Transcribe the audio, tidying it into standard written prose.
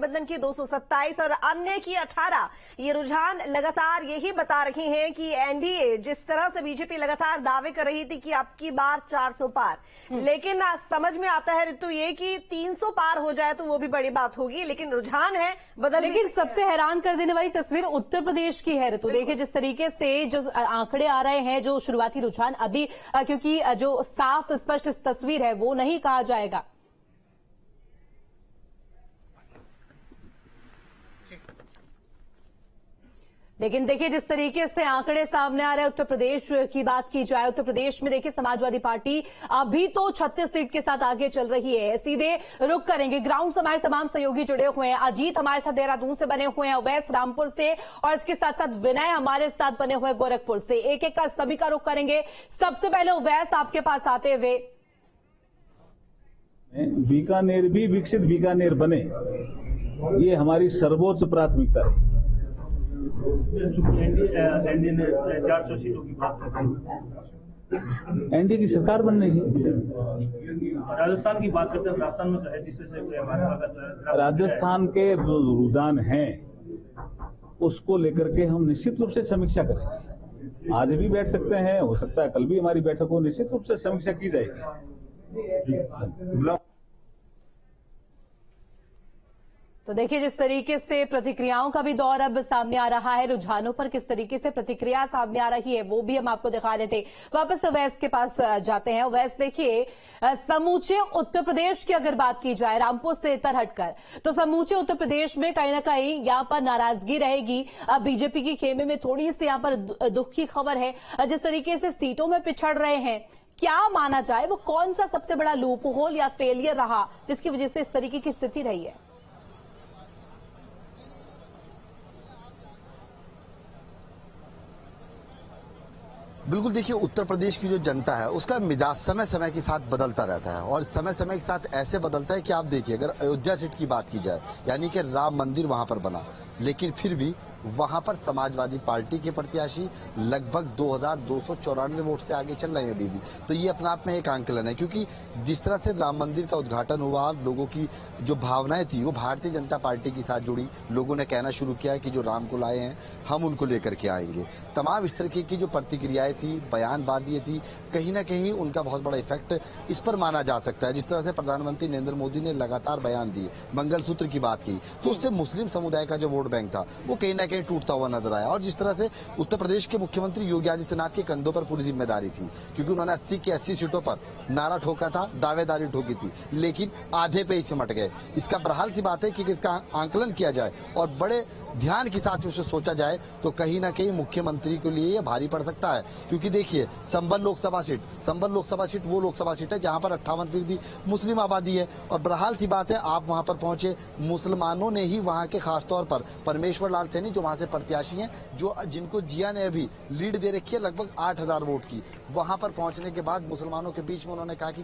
महागठबंधन की 227 और अन्य की 18। ये रुझान लगातार यही बता रही हैं कि एनडीए जिस तरह से बीजेपी लगातार दावे कर रही थी कि अब की बार 400 पार, लेकिन समझ में आता है ऋतु ये कि 300 पार हो जाए तो वो भी बड़ी बात होगी, लेकिन रुझान है बदल। लेकिन सबसे हैरान कर देने वाली तस्वीर उत्तर प्रदेश की है ऋतु। देखिए जिस तरीके से जो आंकड़े आ रहे हैं, जो शुरुआती रुझान अभी क्योंकि जो साफ स्पष्ट तस्वीर है वो नहीं कहा जाएगा। लेकिन देखिए जिस तरीके से आंकड़े सामने आ रहे हैं, उत्तर प्रदेश की बात की जाए, उत्तर प्रदेश में देखिए समाजवादी पार्टी अभी तो 36 सीट के साथ आगे चल रही है। सीधे रुक करेंगे, ग्राउंड से हमारे तमाम सहयोगी जुड़े हुए हैं। अजीत हमारे साथ देहरादून से बने हुए हैं, अवैस रामपुर से, और इसके साथ साथ विनय हमारे साथ बने हुए गोरखपुर से। एक एक कर सभी का रुख करेंगे। सबसे पहले अवैस आपके पास आते हुए, बीकानेर भी विकसित बीकानेर बने, ये हमारी सर्वोच्च प्राथमिकता है। एनडीए ने 400 सीटों की बात एनडीए की सरकार बन रही है। राजस्थान की बात करते हैं, राजस्थान में है जिससे राजस्थान के जो रुझान हैं उसको लेकर के हम निश्चित रूप से समीक्षा करेंगे। आज भी बैठ सकते हैं, हो सकता है कल भी हमारी बैठक हो, निश्चित रूप से समीक्षा की जाएगी। तो देखिए जिस तरीके से प्रतिक्रियाओं का भी दौर अब सामने आ रहा है, रुझानों पर किस तरीके से प्रतिक्रिया सामने आ रही है वो भी हम आपको दिखा रहे थे। वापस अवैस के पास जाते हैं। अवैस देखिए, समूचे उत्तर प्रदेश की अगर बात की जाए, रामपुर से इतर हटकर, तो समूचे उत्तर प्रदेश में कहीं ना कहीं यहां पर नाराजगी रहेगी। अब बीजेपी की खेमे में थोड़ी सी यहां पर दुख की खबर है। जिस तरीके से सीटों में पिछड़ रहे हैं, क्या माना जाए वो कौन सा सबसे बड़ा लूप होल या फेलियर रहा जिसकी वजह से इस तरीके की स्थिति रही है? बिल्कुल, देखिए उत्तर प्रदेश की जो जनता है उसका मिजाज समय समय के साथ बदलता रहता है, और समय समय के साथ ऐसे बदलता है कि आप देखिए, अगर अयोध्या सीट की बात की जाए, यानी कि राम मंदिर वहां पर बना, लेकिन फिर भी वहां पर समाजवादी पार्टी के प्रत्याशी लगभग 2294 वोट से आगे चल रहे हैं अभी भी। तो ये अपने आप में एक आंकलन है, क्योंकि जिस तरह से राम मंदिर का उद्घाटन हुआ, लोगों की जो भावनाएं थी वो भारतीय जनता पार्टी के साथ जुड़ी। लोगों ने कहना शुरू किया कि जो राम को लाए हैं हम उनको लेकर के आएंगे। तमाम इस तरीके की जो प्रतिक्रियाएं थी, बयानबाजी थी, कहीं ना कहीं उनका बहुत बड़ा इफेक्ट इस पर माना जा सकता है। जिस तरह से प्रधानमंत्री नरेंद्र मोदी ने लगातार बयान दिए, मंगलसूत्र की बात की, तो उससे मुस्लिम समुदाय का जो वोट बैंक था वो कहीं ना कहीं टूटता हुआ नजर आया। और जिस तरह से उत्तर प्रदेश के मुख्यमंत्री योगी आदित्यनाथ के कंधों पर पूरी जिम्मेदारी थी, क्योंकि उन्होंने 80 की 80 सीटों पर नारा ठोका था, दावेदारी ठोकी थी, लेकिन आधे पे ही सिमट गए। इसका बहरहाल सी बात है कि इसका आंकलन किया जाए और बड़े ध्यान के साथ उसे सोचा जाए तो कहीं ना कहीं मुख्यमंत्री के लिए यह भारी पड़ सकता है। क्योंकि देखिए, संभल लोकसभा सीट वो लोकसभा सीट है जहां पर 58% मुस्लिम आबादी है, और बहरहाल सी बात है आप वहां पर पहुंचे, मुसलमानों ने ही वहां के खासतौर पर परमेश्वर लाल सैनी जो वहां से प्रत्याशी हैं, जो जिनको जिया ने अभी लीड दे रखी है लगभग 8000 वोट की, वहां पर पहुंचने के बाद मुसलमानों के बीच में उन्होंने कहा कि